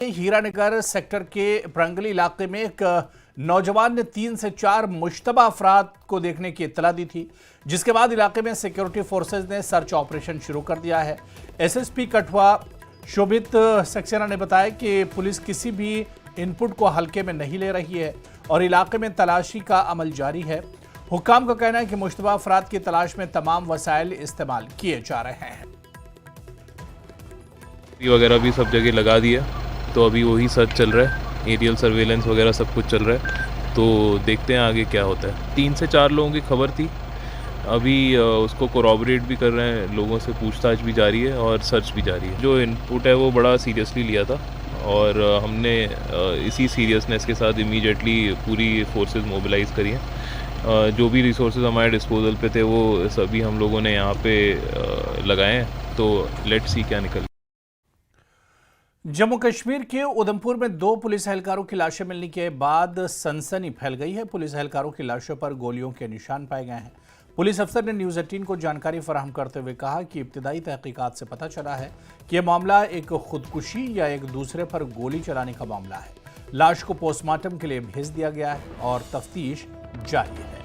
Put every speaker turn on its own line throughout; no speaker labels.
Hiranagar sector के प्रंगली इलाके में एक नौजवान ने 3 से 4 मुश्तबा अफराद को देखने की इत्तला दी थी, जिसके बाद इलाके में सिक्योरिटी फोर्सेज ने सर्च ऑपरेशन शुरू कर दिया है। एसएसपी कठुआ शोभित सक्सेना ने बताया कि पुलिस किसी भी इनपुट को हल्के में नहीं ले रही है और इलाके में तलाशी का अमल जारी है। हुक्काम का कहना है कि मुश्तबा अफराद की तलाश में तमाम वसाइल इस्तेमाल किए जा रहे हैं।
वगैरह भी सब जगह लगा दिया, तो अभी वही सर्च चल रहा है, एरियल सर्वेलेंस वगैरह सब कुछ चल रहा है, तो देखते हैं आगे क्या होता है। 3 से 4 लोगों की खबर थी, अभी उसको कोरॉबरेट भी कर रहे हैं, लोगों से पूछताछ भी जारी है और सर्च भी जारी है। जो इनपुट है वो बड़ा सीरियसली लिया था और हमने इसी सीरियसनेस के साथ इमीडिएटली पूरी फोर्सेस मोबिलाइज़ करी हैं। जो भी रिसोर्सेज हमारे डिस्पोजल पे थे वो सभी हम लोगों ने यहाँ पे लगाए हैं, तो लेट्स सी क्या निकल।
जम्मू कश्मीर के उधमपुर में 2 पुलिस एहलकारों की लाशें मिलने के बाद सनसनी फैल गई है। पुलिस एहलकारों की लाशों पर गोलियों के निशान पाए गए हैं। पुलिस अफसर ने न्यूज़ 18 को जानकारी फराहम करते हुए कहा कि इब्तिदाई तहकीकात से पता चला है कि यह मामला एक खुदकुशी या एक दूसरे पर गोली चलाने का मामला है। लाश को पोस्टमार्टम के लिए भेज दिया गया है और तफ्तीश जारी है।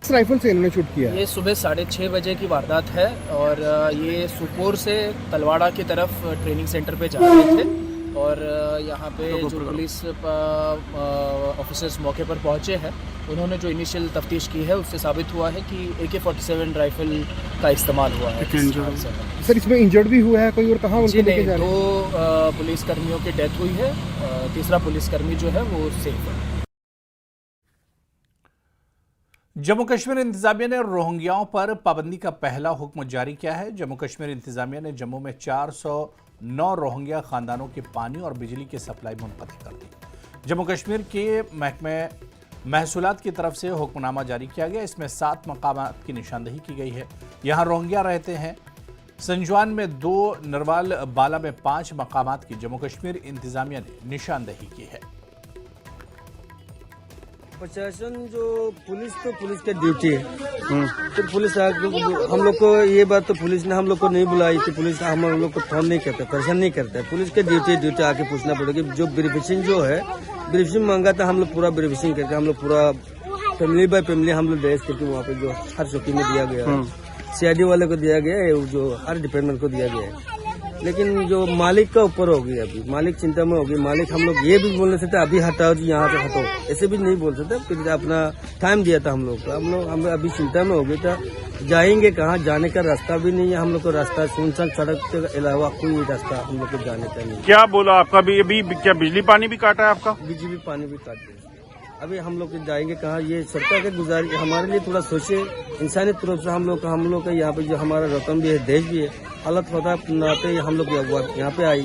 राइफल से इन्होंने शूट किया।
ये सुबह 6:30 बजे की वारदात है और ये सुपोर से तलवाड़ा की तरफ ट्रेनिंग सेंटर पे जा रहे थे और यहाँ पे जो पुलिस ऑफिसर्स मौके पर पहुँचे हैं, उन्होंने जो इनिशियल तफ्तीश की है उससे साबित हुआ है कि AK-47 राइफल का इस्तेमाल हुआ है।
सर, इसमें इंजर्ड भी हुआ है कोई और कहाँ
जी नहीं, 2 पुलिसकर्मियों की डेथ हुई है, तीसरा पुलिसकर्मी जो है वो सेफ है।
जम्मू कश्मीर इंतजामिया ने रोहिंग्याओं पर पाबंदी का पहला हुक्म जारी किया है। जम्मू कश्मीर इंतजामिया ने जम्मू में 409 रोहिंग्या खानदानों की पानी और बिजली की सप्लाई मुनक़ती कर दी। जम्मू कश्मीर के महकमे महसूलात की तरफ से हुक्मनामा जारी किया गया। इसमें 7 मकामात की निशानदेही की गई है। यहाँ रोहिंग्या रहते हैं। संजवान में 2, नरवाल बाला में 5 मकामात की जम्मू कश्मीर इंतजामिया ने निशानदेही की है।
प्रशासन जो पुलिस तो पुलिस का ड्यूटी है, तो पुलिस हम लोग को ये बात तो पुलिस ने हम लोग को नहीं बुलाई कि पुलिस हम लोग को फोन नहीं करता, परेशान नहीं करता है। पुलिस का ड्यूटी आके पूछना पड़ेगा। जो वेरिफिकेशन जो है, वेरिफिकेशन मांगा था, हम लोग पूरा वेरिफिकेशन करके हम लोग पूरा फैमिली बाय फैमिली हम लोग ड्रेस करके वहाँ पे जो हर चौकी में दिया गया, CID वाले को दिया गया है, जो हर डिपार्टमेंट को दिया गया है। लेकिन जो मालिक का ऊपर होगी, अभी मालिक चिंता में होगी। मालिक हम लोग ये भी बोल नहीं सकते अभी हटाओ जी, यहाँ से हटाओ, ऐसे भी नहीं बोल सकते। फिर अपना टाइम दिया था हम लोग को, हम अभी चिंता में हो गए था। जाएंगे कहाँ, जाने का रास्ता भी नहीं है हम लोग को। रास्ता सुनसान सड़क के अलावा कोई रास्ता हम लोग को जाने का नहीं।
क्या बोला आपका भी? अभी क्या बिजली पानी भी काटा है आपका?
बिजली पानी भी काट दिया। अभी हम लोग जाएंगे कहाँ? ये सरकार के गुजारिश हमारे लिए थोड़ा सोचे। इंसानी तरफ से हम लोग का यहाँ पे जो हमारा रतन भी है, देश भी है, हालत पता नाते हम लोग यहाँ पे आई,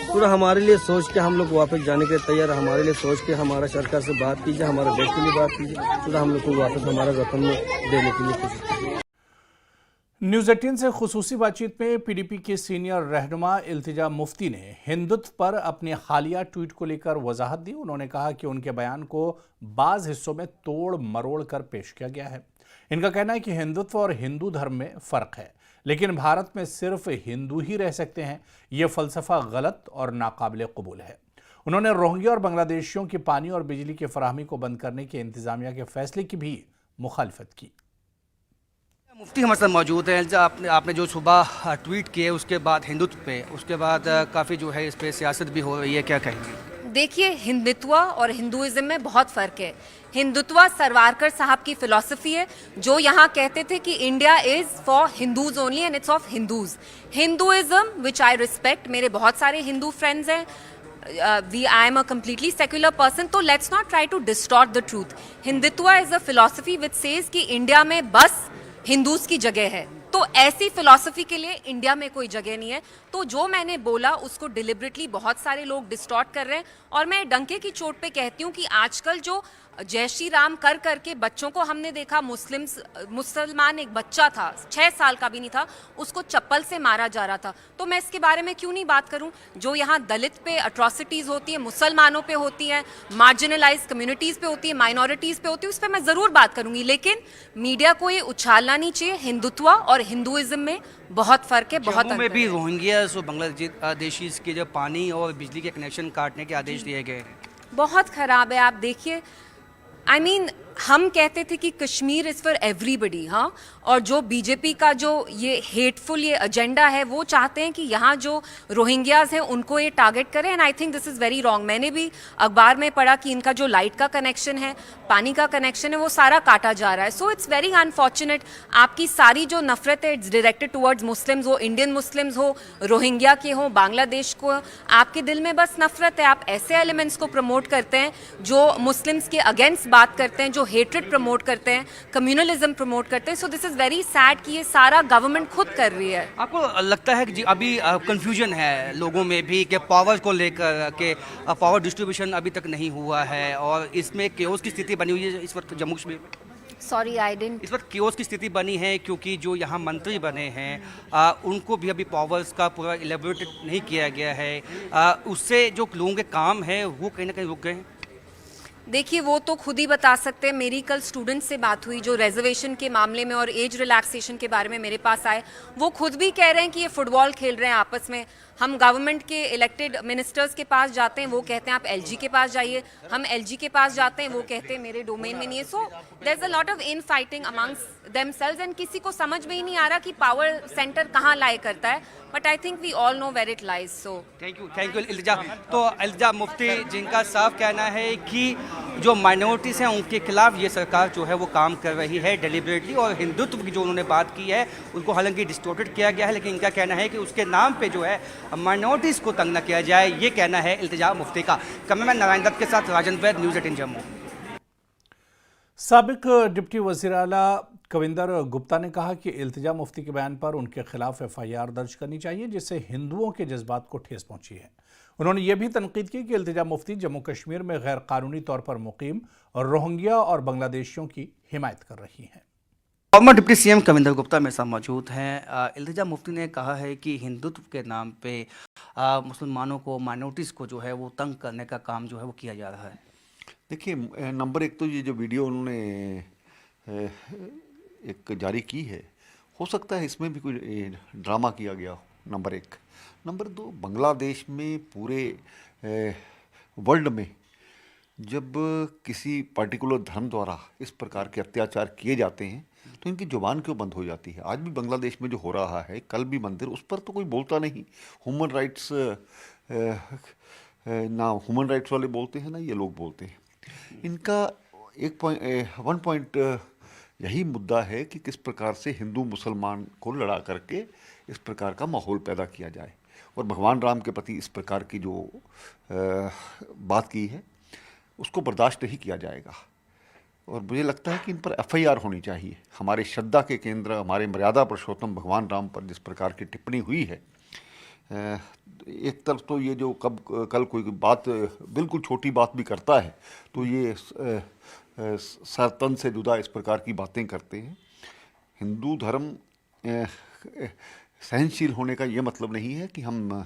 पूरा हमारे लिए सोच के हम लोग वापस जाने के लिए तैयार। हमारे लिए सोच के हमारा सरकार से बात कीजिए, हमारे देश के लिए बात कीजिए, पूरा हम लोग को वापस हमारा रतन में देने के लिए कोशिश कीजिए।
न्यूज़ 18 से खुसूसी बातचीत में PDP के सीनियर रहनुमा इल्तिजा मुफ्ती ने हिंदुत्व पर अपने हालिया ट्वीट को लेकर वजाहत दी। उन्होंने कहा कि उनके बयान को बाज़ हिस्सों में तोड़ मरोड़ कर पेश किया गया है। इनका कहना है कि हिंदुत्व और हिंदू धर्म में फ़र्क है, लेकिन भारत में सिर्फ हिंदू ही रह सकते हैं। ये फ़लसफ़ा गलत और नाकाबिले कबूल है। उन्होंने रोहिंग्या और बांग्लादेशियों की पानी और बिजली की फराहमी को बंद करने के इंतज़ामिया के फैसले की भी मुखालफत की।
मुफ्ती हमारे साथ मौजूद हैं। आपने जो सुबह ट्वीट किए उसके बाद हिंदुत्व पे, उसके बाद काफ़ी जो है इस पे सियासत भी हो रही है, क्या कहेंगे?
देखिए, हिंदुत्व और हिंदुइज्म में बहुत फ़र्क है। हिंदुत्व सरवारकर साहब की फ़िलॉसफी है, जो यहाँ कहते थे कि India is for Hindus only and it's of Hindus. Hinduism which I respect, मेरे बहुत सारे हिंदू फ्रेंड्स हैं, I am a completely secular person, तो let's not try to distort the truth. Hindutva is a philosophy which says कि India में बस Hindus की जगह है, तो ऐसी फिलॉसफी के लिए इंडिया में कोई जगह नहीं है। तो जो मैंने बोला उसको डिलिबरेटली बहुत सारे लोग डिस्टॉर्ट कर रहे हैं और मैं डंके की चोट पे कहती हूँ कि आजकल जो जय श्री राम कर करके बच्चों को हमने देखा, मुसलमान एक बच्चा था 6 साल का भी नहीं था, उसको चप्पल से मारा जा रहा था। तो मैं इसके बारे में क्यों नहीं बात करूं? जो यहाँ दलित पे अट्रॉसिटीज होती है, मुसलमानों पे होती है, मार्जिनलाइज कम्युनिटीज पे होती है, माइनॉरिटीज पे होती है, उस पर मैं जरूर बात करूंगी। लेकिन मीडिया को ये उछालना नहीं चाहिए। हिंदुत्व और हिंदुइज्म में बहुत फर्क है, बहुत
जम्मू में
अंतर
भी
है।
रोहिंग्यास और बांग्लादेशीज के जो पानी और बिजली के कनेक्शन काटने के आदेश दिए गए हैं।
बहुत खराब है। आप देखिए, आई मीन हम कहते थे कि कश्मीर इज़ फॉर एवरीबडी, हाँ, और जो बीजेपी का जो ये हेटफुल ये एजेंडा है, वो चाहते हैं कि यहाँ जो रोहिंग्याज हैं उनको ये टारगेट करें। And I think this is very wrong. मैंने भी अखबार में पढ़ा कि इनका जो लाइट का कनेक्शन है, पानी का कनेक्शन है, वो सारा काटा जा रहा है। So it's very unfortunate. आपकी सारी जो नफरत है इट्स डायरेक्टेड टुवर्ड्स मुस्लिम्स, हो इंडियन मुस्लिम्स हो, रोहिंग्या के हो, बांग्लादेश को, आपके दिल में बस नफरत है। आप ऐसे एलिमेंट्स को प्रमोट करते हैं जो मुस्लिम्स के अगेंस्ट बात करते हैं, जो हेट्रेड प्रमोट करते हैं, कम्युनलिज्म प्रमोट करते हैं। So this is very sad कि ये सारा गवर्नमेंट खुद कर रही है।
आपको लगता है कि जी अभी कंफ्यूजन है लोगों में भी कि पावर को लेकर के पावर डिस्ट्रीब्यूशन अभी तक नहीं हुआ है और इसमें केओस की स्थिति बनी हुई है इस वक्त जम्मू कश्मीर में?
Sorry I didn't.
इस वक्त केओस की स्थिति बनी है क्योंकि जो यहाँ मंत्री बने हैं उनको भी अभी पावर्स का पूरा इलेबोरेट नहीं किया गया है। उससे जो लोगों के काम है वो कहीं ना कहीं रुक गए हैं।
देखिए, वो तो खुद ही बता सकते हैं। मेरी कल स्टूडेंट से बात हुई जो रिजर्वेशन के मामले में और एज रिलैक्सेशन के बारे में मेरे पास आए। वो खुद भी कह रहे हैं कि ये फुटबॉल खेल रहे हैं आपस में। हम गवर्नमेंट के इलेक्टेड मिनिस्टर्स के पास जाते हैं, वो कहते हैं आप एलजी के पास जाइए। हम एलजी के पास जाते हैं, वो कहते हैं मेरे डोमेन में नहीं है। So there is a lot of infighting amongst themselves and किसी को समझ में ही नहीं आ रहा कि पावर सेंटर कहाँ लाए करता है। But I think we all know where it lies. So
thank you Iltija. तो इल्तिजा मुफ्ती, जिनका साफ कहना है कि जो माइनॉरिटीज़ हैं उनके खिलाफ ये सरकार जो है वो काम कर रही है डेलिबरेटली, और हिंदुत्व की जो उन्होंने बात की है उनको हालांकि डिस्टोर्टेड किया गया है, लेकिन इनका कहना है कि उसके नाम पे जो है माइनॉरिटीज़ को तंग न किया जाए। ये कहना है इल्तिजा मुफ्ती का। कैमरामैन नारायण दत्त के साथ राजन वैद, न्यूज़ 18 जम्मू।
साबिक डिप्टी वज़ीर आला कविंदर गुप्ता ने कहा कि इल्तिजा मुफ्ती के बयान पर उनके खिलाफ FIR दर्ज करनी चाहिए जिससे हिंदुओं के जज्बात को ठेस पहुंची है। उन्होंने ये भी तनकीद की कि इल्तिजा मुफ्ती जम्मू कश्मीर में गैर कानूनी तौर पर मुकीम और रोहिंग्या और बांग्लादेशियों की हिमायत कर रही हैं।
Farmer deputy CM Kavinder Gupta मेरे साथ मौजूद हैं। इल्तिजा मुफ्ती ने कहा है कि हिंदुत्व के नाम पे मुसलमानों को, माइनॉरिटीज़ को जो है वो तंग करने का काम जो है वो किया जा रहा है।
देखिए, नंबर एक तो ये जो वीडियो उन्होंने एक जारी की है, हो सकता है इसमें भी कोई ड्रामा किया गया हो, नंबर एक। नंबर दो, बांग्लादेश में पूरे वर्ल्ड में जब किसी पर्टिकुलर धर्म द्वारा इस प्रकार के अत्याचार किए जाते हैं तो इनकी जुबान क्यों बंद हो जाती है? आज भी बांग्लादेश में जो हो रहा है, कल भी मंदिर, उस पर तो कोई बोलता नहीं। ह्यूमन राइट्स ना ह्यूमन राइट्स वाले बोलते हैं ना ये लोग बोलते हैं। इनका वन पॉइंट यही मुद्दा है कि किस प्रकार से हिंदू मुसलमान को लड़ा करके इस प्रकार का माहौल पैदा किया जाए, और भगवान राम के प्रति इस प्रकार की जो बात की है उसको बर्दाश्त नहीं किया जाएगा। और मुझे लगता है कि इन पर FIR होनी चाहिए। हमारे श्रद्धा के केंद्र, हमारे मर्यादा पुरुषोत्तम भगवान राम पर जिस प्रकार की टिप्पणी हुई है, एक तरफ तो ये जो कल कोई बात बिल्कुल छोटी बात भी करता है तो ये सरतन से जुदा इस प्रकार की बातें करते हैं। हिंदू धर्म सहनशील होने का ये मतलब नहीं है कि हम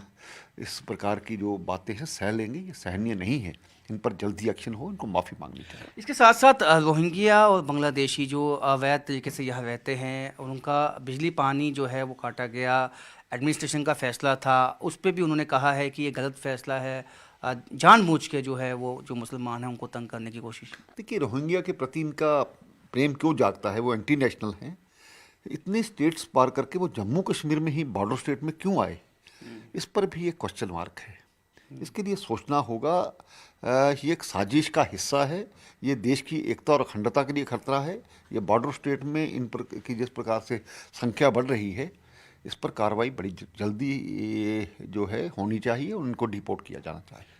इस प्रकार की जो बातें हैं सह लेंगे, ये सहनीय नहीं है। इन पर जल्दी एक्शन हो, इनको माफ़ी मांगनी चाहिए।
इसके साथ साथ रोहिंग्या और बांग्लादेशी जो अवैध तरीके से यहाँ रहते हैं, उनका बिजली पानी जो है वो काटा गया, एडमिनिस्ट्रेशन का फैसला था, उस पर भी उन्होंने कहा है कि ये गलत फैसला है, जानबूझ के जो है वो जो मुसलमान हैं उनको तंग करने की कोशिश।
देखिए, रोहिंग्या के प्रति इनका प्रेम क्यों जागता है? वो एंटी नेशनल हैं। इतने स्टेट्स पार करके वो जम्मू कश्मीर में ही बॉर्डर स्टेट में क्यों आए? इस पर भी एक क्वेश्चन मार्क है। इसके लिए सोचना होगा। ये एक साजिश का हिस्सा है, ये देश की एकता और अखंडता के लिए खतरा है। ये बॉर्डर स्टेट में इन पर की जिस प्रकार से संख्या बढ़ रही है, इस पर कार्रवाई बड़ी जल्दी जो है होनी चाहिए और उनको डिपोर्ट किया जाना चाहिए।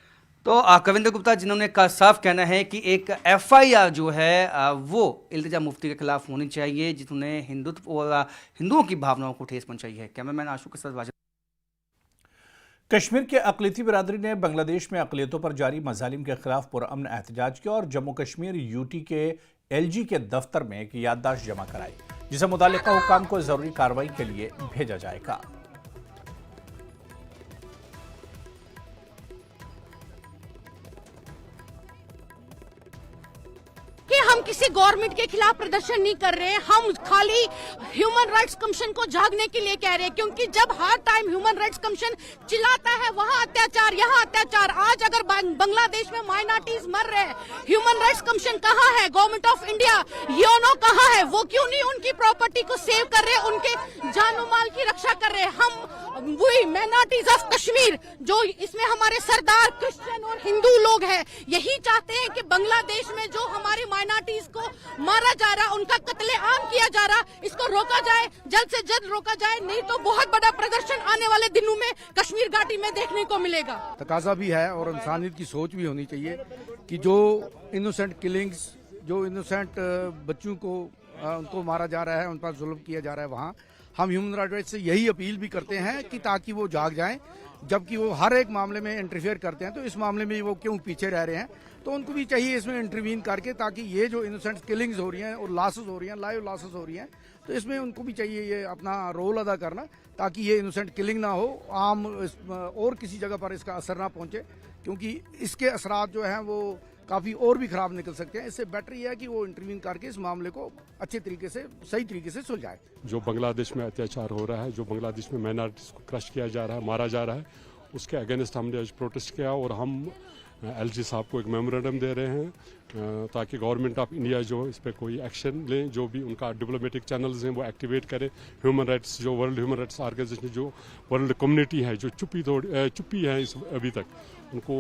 तो कविंदर गुप्ता, जिन्होंने का साफ कहना है कि एक FIR जो है वो इल्तिजा मुफ्ती के खिलाफ होनी चाहिए, जिन्होंने हिंदुत्व और हिंदुओं की भावनाओं को ठेस पहुंचाई है। कैमरामैन आशु के साथ
कश्मीर के अक़लियती बिरादरी ने बांग्लादेश में अक़लियतों पर जारी मज़ालिम के खिलाफ पुरअमन एहतजाज किया और जम्मू कश्मीर यूटी के LG के दफ्तर में एक याददाश्त जमा कराई, जिसे मुताल्लिका हुक्काम को जरूरी कार्रवाई के लिए भेजा जाएगा।
हम किसी गवर्नमेंट के खिलाफ प्रदर्शन नहीं कर रहे हैं, हम खाली ह्यूमन राइट्स कमीशन को जागने के लिए कह रहे हैं, क्योंकि जब हर टाइम ह्यूमन राइट्स कमीशन चिल्लाता है वहाँ अत्याचार यहाँ अत्याचार, आज अगर बांग्लादेश में माइनॉरिटीज मर रहे हैं, ह्यूमन राइट्स कमीशन कहाँ है, गवर्नमेंट ऑफ इंडिया यूएनओ कहाँ है, वो क्यों नहीं उनकी प्रॉपर्टी को सेव कर रहे, उनके जानो माल की रक्षा कर रहे। हम वही माइनॉरिटीज ऑफ कश्मीर, जो इसमें हमारे सरदार क्रिश्चियन और हिंदू लोग हैं, यही चाहते हैं कि बांग्लादेश में जो हमारी माइनॉरिटीज को मारा जा रहा, उनका कत्लेआम किया जा रहा, इसको रोका जाए, जल्द से जल्द रोका जाए, नहीं तो बहुत बड़ा प्रदर्शन आने वाले दिनों में कश्मीर घाटी में देखने को मिलेगा।
तकाजा भी है और इंसानियत की सोच भी होनी चाहिए कि जो इनोसेंट किलिंग्स, जो इनोसेंट बच्चों को उनको मारा जा रहा है, उन पर जुल्म किया जा रहा है, वहाँ हम ह्यूमन राइट्स से यही अपील भी करते हैं कि ताकि वो जाग जाएं, जबकि वो हर एक मामले में इंटरफेयर करते हैं, तो इस मामले में वो क्यों पीछे रह रहे हैं, तो उनको भी चाहिए इसमें इंटरवीन करके, ताकि ये जो इनोसेंट किलिंग्स हो रही हैं और लॉसेस हो रही हैं, लाइव लॉसेस हो रही हैं, तो इसमें उनको भी चाहिए ये अपना रोल अदा करना, ताकि ये इनोसेंट किलिंग ना हो, आम और किसी जगह पर इसका असर ना पहुंचे, क्योंकि इसके असरात जो हैं वो काफ़ी और भी ख़राब निकल सकते हैं। इससे बेटर ये है कि वो इंटरवीन करके इस मामले को अच्छे तरीके से, सही तरीके से सुलझाए।
जो बांग्लादेश में अत्याचार हो रहा है, जो बांग्लादेश में माइनॉरिटीज़ को क्रश किया जा रहा है, मारा जा रहा है, उसके अगेंस्ट हमने आज प्रोटेस्ट किया और हम LG साहब को एक मेमोरेंडम दे रहे हैं ताकि गवर्नमेंट ऑफ इंडिया जो इस पर कोई एक्शन लें, जो भी उनका डिप्लोमेटिक चैनल्स हैं वो एक्टिवेट करें, ह्यूमन राइट्स जो वर्ल्ड ह्यूमन राइट्स ऑर्गेनाइजेशन, जो वर्ल्ड कम्युनिटी है जो चुप्पी है इस अभी तक, उनको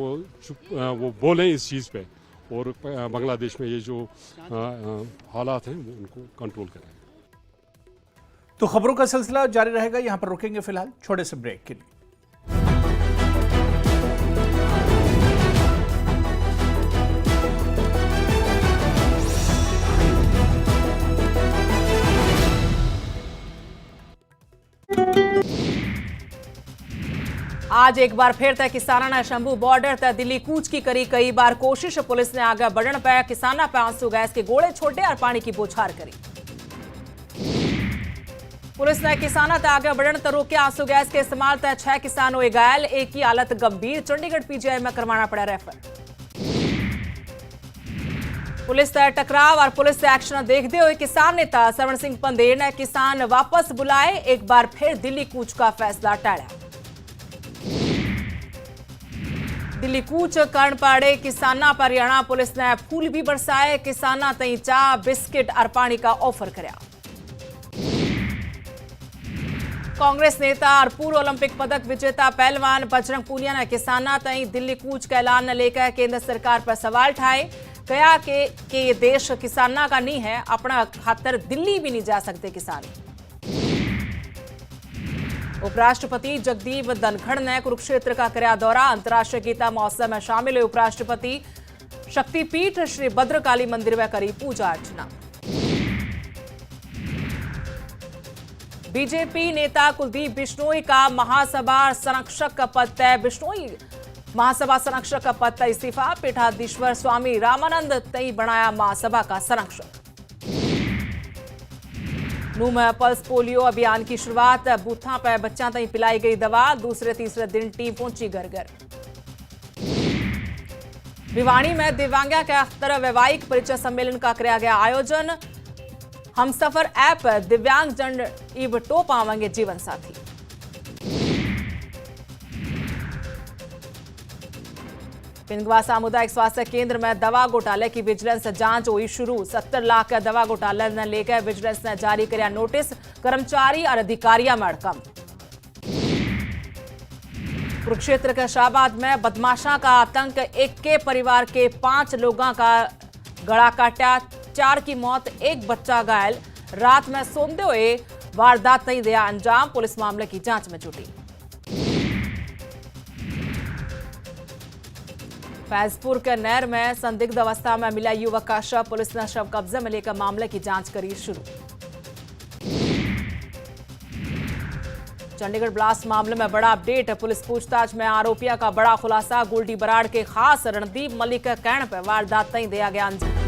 वो बोलें इस चीज़ पे और बांग्लादेश में ये जो हालात हैं उनको कंट्रोल करें।
तो खबरों का सिलसिला जारी रहेगा, यहाँ पर रुकेंगे फिलहाल छोटे से ब्रेक के लिए।
आज एक बार फिर तक किसाना ने शंभू बॉर्डर तक दिल्ली कूच की करी कई बार कोशिश, पुलिस ने आगे बढ़न पे किसाना पे आंसू गैस के गोले छोड़े और पानी की बौछार करी। पुलिस ने किसाना ते आगे बढ़न तो रोके, आंसू गैस के इस्तेमाल तक 6 किसान हुए घायल, एक की हालत गंभीर, चंडीगढ़ PGI में करवाना पड़ा रेफर। पुलिस से टकराव और पुलिस से एक्शन देखते हुए किसान नेता सरवण सिंह पंदेर ने किसान वापस बुलाए, एक बार फिर दिल्ली कूच का फैसला टाला। दिल्ली कूच करण पाड़े किसाना पर हरियाणा पुलिस ने फूल भी बरसाए, किसाना तई चाह बिस्किट और पानी का ऑफर कराया। कांग्रेस नेता और पूर्व ओलंपिक पदक विजेता पहलवान बजरंग पूनिया ने किसाना तई दिल्ली कूच का ऐलान न लेकर केंद्र सरकार पर सवाल उठाए, कहा कि ये देश किसाना का नहीं है, अपना खातर दिल्ली भी नहीं जा सकते किसान। उपराष्ट्रपति जगदीप धनखड़ ने कुरुक्षेत्र का कराया दौरा, अंतर्राष्ट्रीय गीता महोत्सव में शामिल हुए उपराष्ट्रपति, शक्तिपीठ श्री भद्रकाली मंदिर में करी पूजा अर्चना। बीजेपी नेता कुलदीप बिश्नोई का महासभा संरक्षक का पद तय, बिश्नोई महासभा संरक्षक का पद तय इस्तीफा, पीठाधीश्वर स्वामी रामानंद तई बनाया महासभा का संरक्षक। नूह में पल्स पोलियो अभियान की शुरुआत, बूथा पर बच्चा तई पिलाई गई दवा, दूसरे तीसरे दिन टीम पहुंची घर घर। भिवानी में दिव्यांगा के अख्तर वैवाहिक परिचय सम्मेलन का किया गया आयोजन, हमसफर ऐप दिव्यांग जन इव टो पावेंगे जीवन साथी। पिंगवा सामुदायिक स्वास्थ्य केंद्र में दवा घोटाले की विजिलेंस जांच हुई शुरू, 70 लाख का दवा घोटाले ने लेकर विजिलेंस ने जारी किया नोटिस, कर्मचारी और अधिकारियों में हड़कंप। कुरुक्षेत्र के शाहबाद में बदमाशा का आतंक, एक के परिवार के 5 लोगों का गला काटा, 4 की मौत, एक बच्चा घायल, रात में सोमते हुए वारदात नहीं दिया अंजाम, पुलिस मामले की जांच में जुटी। फैजपुर के नहर में संदिग्ध अवस्था में मिला युवक का शव, पुलिस ने शव कब्जे में लेकर मामले की जांच करी शुरू। चंडीगढ़ ब्लास्ट मामले में बड़ा अपडेट। पुलिस पूछताछ में आरोपियों का बड़ा खुलासा। गोल्डी बराड़ के खास रणदीप मलिक के कहने पर वारदात नहीं दिया गया अंजाम।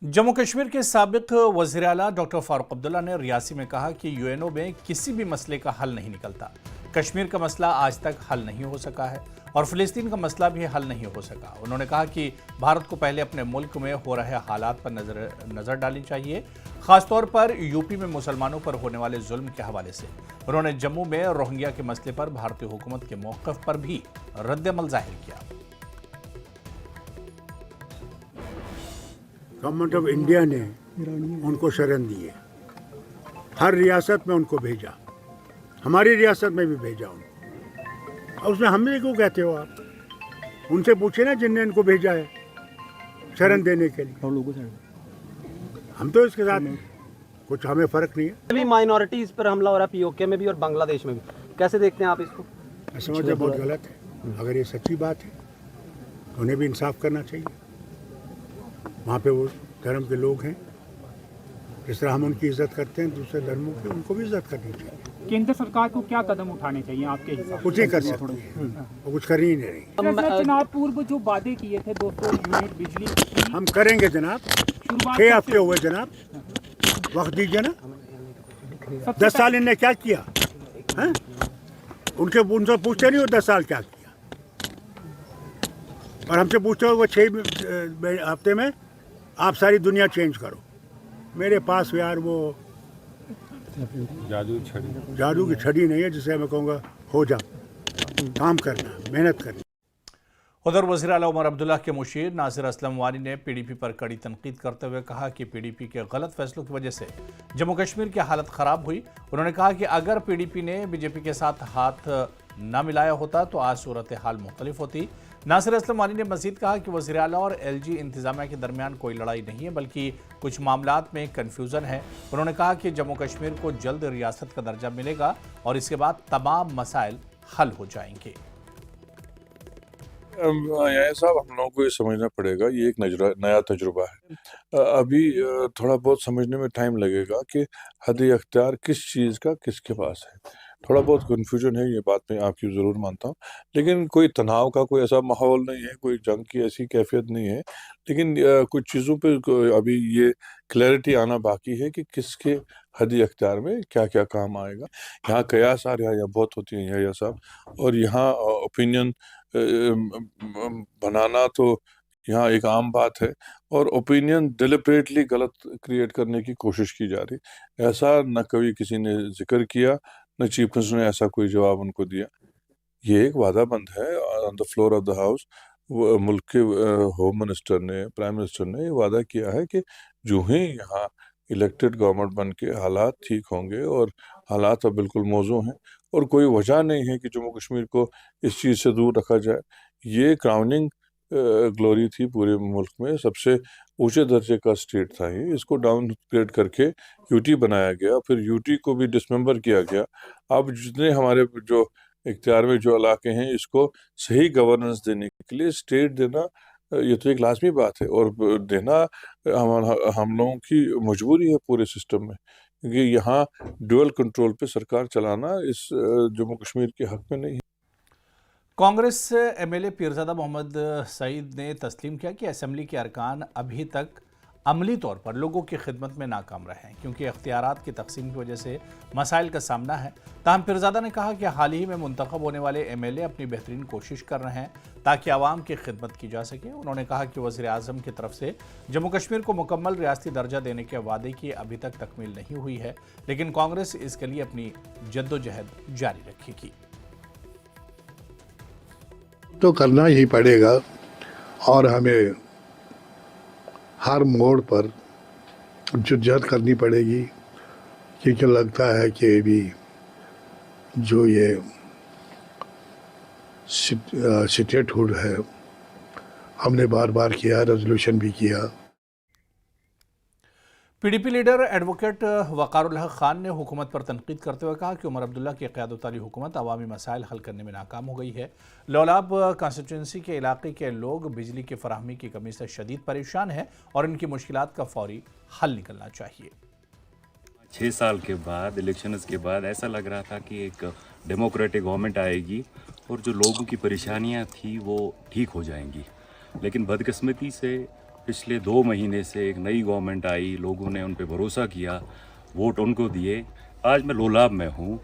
जम्मू कश्मीर के साबिक वज़ीर आला डॉक्टर फारूक अब्दुल्ला ने रियासी में कहा कि यूएनओ में किसी भी मसले का हल नहीं निकलता। कश्मीर का मसला आज तक हल नहीं हो सका है और फ़िलिस्तीन का मसला भी हल नहीं हो सका। उन्होंने कहा कि भारत को पहले अपने मुल्क में हो रहे हालात पर नज़र डालनी चाहिए, ख़ासतौर पर यूपी में मुसलमानों पर होने वाले जुल्म के हवाले से। उन्होंने जम्मू में रोहिंग्या के मसले पर भारतीय हुकूमत के मौक़िफ़ पर भी रद्द-ए-अमल ज़ाहिर किया।
गवर्नमेंट ऑफ इंडिया ने उनको शरण दी है, हर रियासत में उनको भेजा, हमारी रियासत में भी भेजा उनको। और उसमें हमें क्यों कहते हो आप? उनसे पूछे ना जिनने इनको भेजा है शरण देने के लिए। हम तो इसके साथ कुछ हमें फर्क नहीं है।
अभी माइनॉरिटीज पर हमला हो रहा है पीओके में भी और बांग्लादेश में भी, कैसे देखते हैं आप इसको?
मैं समझता बहुत गलत है। अगर ये सच्ची बात है तो उन्हें भी इंसाफ करना चाहिए। वहाँ पे वो धर्म के लोग हैं, जिस तरह हम उनकी इज्जत करते हैं दूसरे धर्मों की, उनको भी इज्जत करनी चाहिए।
केंद्र सरकार को क्या कदम उठाने चाहिए आपके हिसाब से?
कुछ ही कर सकती है, वो कुछ कर ही नहीं रही।
चुनाव पूर्व जो वादे किए थे 200 यूनिट बिजली
हम करेंगे जनाब, 6 हफ्ते हुए जनाब, वक्त दीजिए ना। 10 साल इनने क्या किया है? उनसे पूछते नहीं हो 10 साल क्या किया, और हमसे पूछते हो वो 6 हफ्ते में आप सारी दुनिया चेंज करो। मेरे पास यार वो जादू की छड़ी नहीं है जिसे मैं कहूँगा हो जा, काम करना, मेहनत करनी।
उधर वज़ीर आला उमर अब्दुल्ला के मुशीर नासिर असलम वानी ने पीडीपी पर कड़ी तनकीद करते हुए कहा कि पीडीपी के गलत फैसलों की वजह से जम्मू कश्मीर की हालत ख़राब हुई। उन्होंने कहा कि अगर पीडीपी ने बीजेपी के साथ हाथ न मिलाया होता तो आज सूरत हाल मुख्तलिफ होती। नासिर असलम वानी ने मज़ीद कहा कि वज़ीर आला और एलजी इंतज़ामिया के दरमियान कोई लड़ाई नहीं है, बल्कि कुछ मामलात में कन्फ्यूज़न है। उन्होंने कहा कि जम्मू कश्मीर को जल्द रियासत का दर्जा मिलेगा और इसके बाद तमाम मसाइल हल हो जाएंगे।
साहब, हम लोगों को ये समझना पड़ेगा, ये एक नया तजुर्बा है। अभी थोड़ा बहुत समझने में टाइम लगेगा कि हद अख्तियार किस चीज़ का किसके पास है। थोड़ा बहुत कन्फ्यूजन है, ये बात मैं आपकी ज़रूर मानता हूँ, लेकिन कोई तनाव का कोई ऐसा माहौल नहीं है, कोई जंग की ऐसी कैफियत नहीं है। लेकिन कुछ चीज़ों पे अभी ये क्लैरिटी आना बाकी है कि किसके हद अख्तियार में क्या क्या काम आएगा। यहाँ कयास आ रहा है, बहुत होती है यह साहब, और यहाँ ओपिनियन बनाना तो यहाँ एक आम बात है, और ओपिनियन डिलिबरेटली गलत क्रिएट करने की कोशिश की जा रही। ऐसा न कभी किसी ने जिक्र किया, न चीफ मिनिस्टर ने ऐसा कोई जवाब उनको दिया। ये एक वादा बंद है on the floor of the house. मुल्क के होम मिनिस्टर ने, प्राइम मिनिस्टर ने ये वादा किया है कि जो ही यहाँ इलेक्टेड गवर्नमेंट बन के हालात ठीक होंगे, और हालात अब बिल्कुल मौजू हैं, और कोई वजह नहीं है कि जम्मू कश्मीर को इस चीज़ से दूर रखा जाए। ये क्राउनिंग ग्लोरी थी पूरे मुल्क में, सबसे ऊंचे दर्जे का स्टेट था ये। इसको डाउनग्रेड करके यूटी बनाया गया, फिर यूटी को भी डिसमेंबर किया गया। अब जितने हमारे जो इख्तियार में जो इलाके हैं, इसको सही गवर्नेंस देने के लिए स्टेट देना ये तो एक लाजमी बात है, और देना हम लोगों की मजबूरी है पूरे सिस्टम में, क्योंकि यहाँ ड्यूअल कंट्रोल पे सरकार चलाना इस जम्मू कश्मीर के हक में नहीं है।
कांग्रेस एमएलए पीरजादा मोहम्मद सईद ने तस्लीम किया कि असेंबली के अरकान अभी तक अमली तौर पर लोगों की खिदमत में नाकाम रहे हैं, क्योंकि अख्तियारात की तकसीम की वजह से मसाइल का सामना है। ताहम पीरजादा ने कहा कि हाल ही में मुंतखब होने वाले एमएलए अपनी बेहतरीन कोशिश कर रहे हैं ताकि आवाम की खिदमत की जा सके। उन्होंने कहा कि वज़ीर आज़म की तरफ से जम्मू कश्मीर को मुकम्मल रियासती दर्जा देने के वादे की अभी तक तकमील नहीं हुई है, लेकिन कांग्रेस इसके लिए अपनी जद्दोजहद जारी रखेगी।
तो करना ही पड़ेगा, और हमें हर मोड़ पर जद्दोजहद करनी पड़ेगी, क्योंकि लगता है कि अभी जो ये स्टेटहुड है, हमने बार बार किया, रेजोल्यूशन भी किया।
पीडीपी लीडर एडवोकेट वकारुल हक खान ने हुकूमत पर तनकीद करते हुए कहा कि उमर अब्दुल्ला की क़यादत वाली हुकूमत अवामी मसाइल हल करने में नाकाम हो गई है। लौलाब कॉन्स्टिट्यूंसी के इलाके के लोग बिजली की फराहमी की कमी से शदीद परेशान हैं और इनकी मुश्किलात का फौरी हल निकलना चाहिए।
6 साल के बाद, इलेक्शंस के बाद ऐसा लग रहा था कि एक डेमोक्रेटिक गवर्नमेंट आएगी और जो लोगों की परेशानियां थी वो ठीक हो जाएंगी, लेकिन बदकिस्मती से पिछले 2 महीने से एक नई गवर्नमेंट आई, लोगों ने उन पे भरोसा किया, वोट उनको दिए। आज मैं लोलाब में हूँ,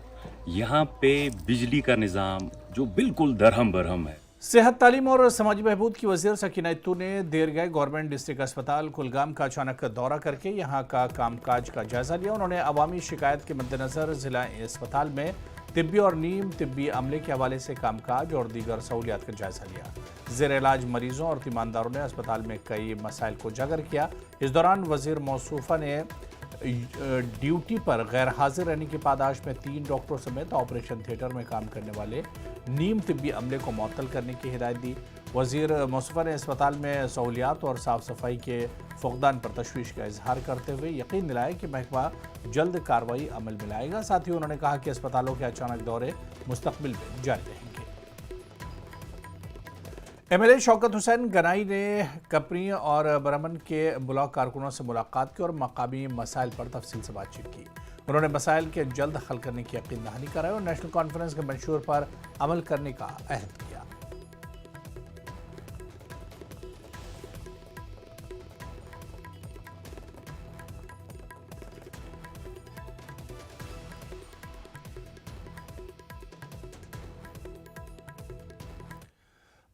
यहाँ पे बिजली का निज़ाम जो बिल्कुल दरहम बरहम है।
सेहत, तालीम और समाजी बहबूद की वज़ीर सकीना इत्तू ने देर गए गवर्नमेंट डिस्ट्रिक्ट अस्पताल कुलगाम का अचानक दौरा करके यहाँ का कामकाज का जायजा लिया। उन्होंने अवामी शिकायत के मद्देनज़र ज़िला अस्पताल में तिब्बी और नीम तिब्बी अमले के हवाले से कामकाज और दीगर सहूलियात का जायजा लिया। ज़ेर इलाज मरीजों और तीमानदारों ने अस्पताल में कई मसाइल को उजागर किया। इस दौरान वज़ीर मौसूफ़ा ने ड्यूटी पर गैर हाजिर रहने की पादाश में 3 डॉक्टरों समेत ऑपरेशन थिएटर में काम करने वाले नीम तिब्बी अमले को मुअत्तल करने की हिदायत दी। वज़ीर मौसूफ़ा ने अस्पताल में सहूलियात और साफ़ सफाई के फुक़दान पर तशवीश का इजहार करते हुए यकीन दिलाया कि महकमा जल्द कार्रवाई अमल में लाएगा। साथ ही उन्होंने कहा कि अस्पतालों के अचानक दौरे मुस्तक़बिल में जारी रहेंगे। एमएलए शौकत हुसैन गनाई ने कपरी और बरमन के ब्लॉक कारकुनों से मुलाकात की और मकामी मसाइल पर तफसील से बातचीत की। उन्होंने मसाइल के जल्द हल करने की यकीन दहानी कराई और नेशनल कॉन्फ्रेंस के मंशूर पर अमल करने का अहद किया।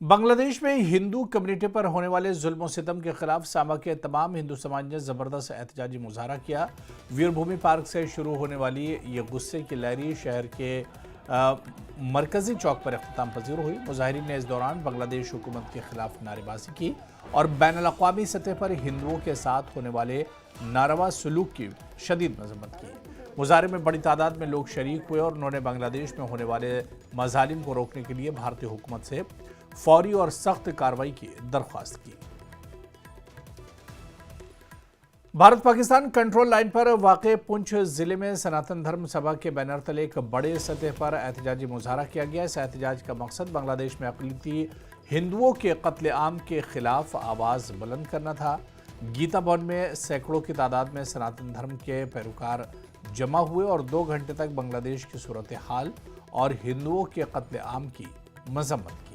बांग्लादेश में हिंदू कम्युनिटी पर होने वाले जुल्म सितम के खिलाफ सामा के तमाम हिंदू समाज ने ज़बरदस्त एहतजाजी मुजाहरा किया। वीरभूमि पार्क से शुरू होने वाली ये गुस्से की लहरी शहर के मरकजी चौक पर अख्ताम पजीर हुई। मुजाहिरीन ने इस दौरान बांग्लादेश हुकूमत के खिलाफ नारेबाजी की और बैनुल-अक़वामी सतह पर हिंदुओं के साथ होने वाले नारवा सलूक की शदीद मजम्मत की। मुजाहरे में बड़ी तादाद में लोग शरीक हुए और उन्होंने बांग्लादेश में होने वाले मजालिम को रोकने के लिए भारतीय हुकूमत से फौरी और सख्त कार्रवाई की दरख्वास्त की। भारत पाकिस्तान कंट्रोल लाइन पर वाक़े पुंछ जिले में सनातन धर्म सभा के बैनर तले एक बड़े सतह पर एहतजाजी मुजाहरा किया गया। इस एहतजाज का मकसद बांग्लादेश में अक़लियती हिंदुओं के कत्ले आम के खिलाफ आवाज़ बुलंद करना था। गीता भवन में सैकड़ों की तादाद में सनातन धर्म के पैरोकार जमा हुए और 2 घंटे तक बांग्लादेश की सूरत हाल और हिंदुओं के कत्ले आम की मजम्मत की।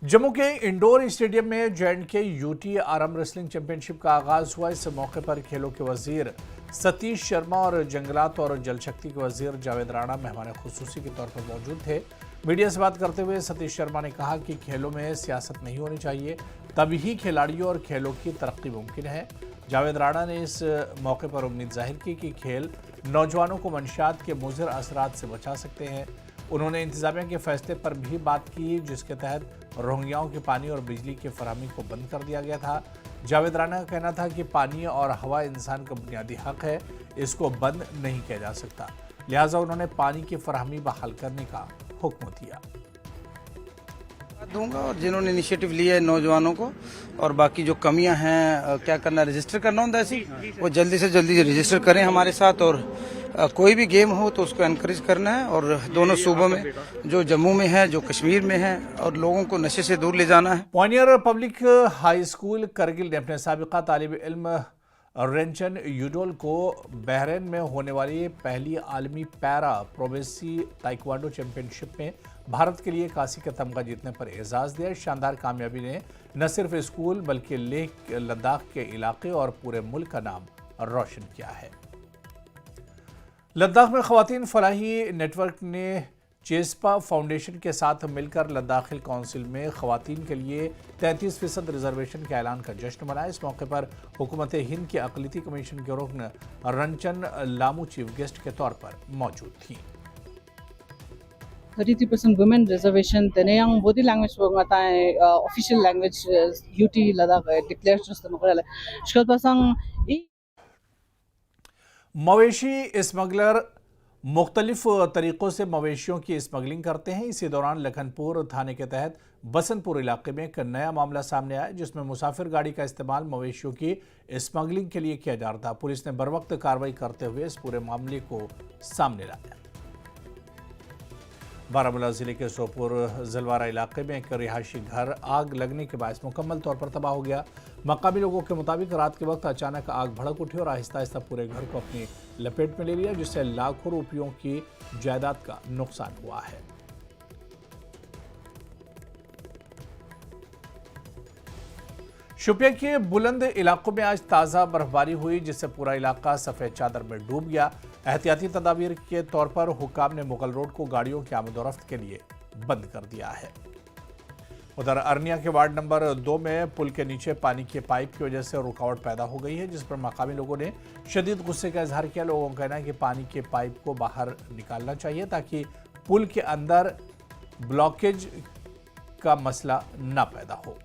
जम्मू के इंडोर स्टेडियम में J&K UT arm wrestling championship का आगाज हुआ। इस मौके पर खेलों के वजीर सतीश शर्मा और जंगलात और जल शक्ति के वजीर जावेद राणा मेहमान खुसूसी के तौर पर मौजूद थे। मीडिया से बात करते हुए सतीश शर्मा ने कहा कि खेलों में सियासत नहीं होनी चाहिए, तभी खिलाड़ियों और खेलों की तरक्की मुमकिन है। जावेद राणा ने इस मौके पर उम्मीद जाहिर की कि खेल नौजवानों को मंशियात के मुज़िर असरात से बचा सकते हैं। उन्होंने इंतजामिया के फैसले पर भी बात की जिसके तहत रोहिंग्याओं के पानी और बिजली की फराहमी को बंद कर दिया गया था। जावेद राणा का कहना था कि पानी और हवा इंसान का बुनियादी हक है, इसको बंद नहीं किया जा सकता, लिहाजा उन्होंने पानी की फराहमी बहाल करने का हुक्म दिया।
दूंगा और जिन्होंने इनिशिएटिव लिया है नौजवानों को और बाकी जो कमियां हैं क्या करना, रजिस्टर करना होता है, ऐसी वो जल्दी से जल्दी रजिस्टर करें हमारे साथ और कोई भी गेम हो तो उसको एनकरेज करना है। और दोनों सूबों में, जो जम्मू में है, जो कश्मीर में है, और लोगों को नशे से दूर ले जाना है।
पॉनियर पब्लिक हाई स्कूल करगिल ने अपने साबिका तालिब इल्म रेंचन यूडोल को बहरीन में होने वाली पहली आलमी पैरा प्रोवेंसी ताइक्वांडो चैंपियनशिप में भारत के लिए कांसी का तमगा जीतने पर एजाज़ दिया। शानदार कामयाबी ने न सिर्फ स्कूल बल्कि लेह लद्दाख के इलाके और पूरे मुल्क का नाम रोशन किया है। लद्दाख में ख़वातीन फलाही नेटवर्क ने चेस्पा फाउंडेशन के साथ मिलकर लद्दाखी काउंसिल में ख़वातीन के लिए 33% रिजर्वेशन के ऐलान का जश्न मनाया। इस मौके पर हुकूमत हिंद के अक़लियती कमीशन के रुकन रंचन लामू चीफ गेस्ट के तौर पर मौजूद थी।
33% women reservation tenayang body language ngata official language UT Ladakh declare just मगरल शकल पसंग
मवेशी स्मगलर मुख्तलिफ तरीक़ों से मवेशियों की स्मगलिंग करते हैं। इसी दौरान लखनपुर थाने के तहत बसंतपुर इलाके में एक नया मामला सामने आया, जिसमें मुसाफिर गाड़ी का इस्तेमाल मवेशियों की स्मगलिंग के लिए किया जा रहा था। पुलिस ने बरवक्त कार्रवाई करते हुए इस पूरे मामले को सामने लाया। बारामूला जिले के सोपुर जलवारा इलाके में एक रिहायशी घर आग लगने के बायस मुकम्मल तौर पर तबाह हो गया। मकामी लोगों के मुताबिक रात के वक्त अचानक आग भड़क उठी और आहिस्ता आहिस्ता पूरे घर को अपनी लपेट में ले लिया, जिससे लाखों रुपयों की जायदाद का नुकसान हुआ है। शोपियां के बुलंद इलाकों में आज ताज़ा बर्फबारी हुई, जिससे पूरा इलाका सफ़ेद चादर में डूब गया। एहतियाती तदाबीर के तौर पर हुक्काम ने मुगल रोड को गाड़ियों की आमदोरफ्त के लिए बंद कर दिया है। उधर अरनिया के वार्ड नंबर 2 में पुल के नीचे पानी के पाइप की वजह से रुकावट पैदा हो गई है, जिस पर मकामी लोगों ने शदीद गुस्से का इजहार किया। लोगों का कहना है कि पानी के पाइप को बाहर निकालना चाहिए ताकि पुल के अंदर ब्लॉकेज का मसला न पैदा हो।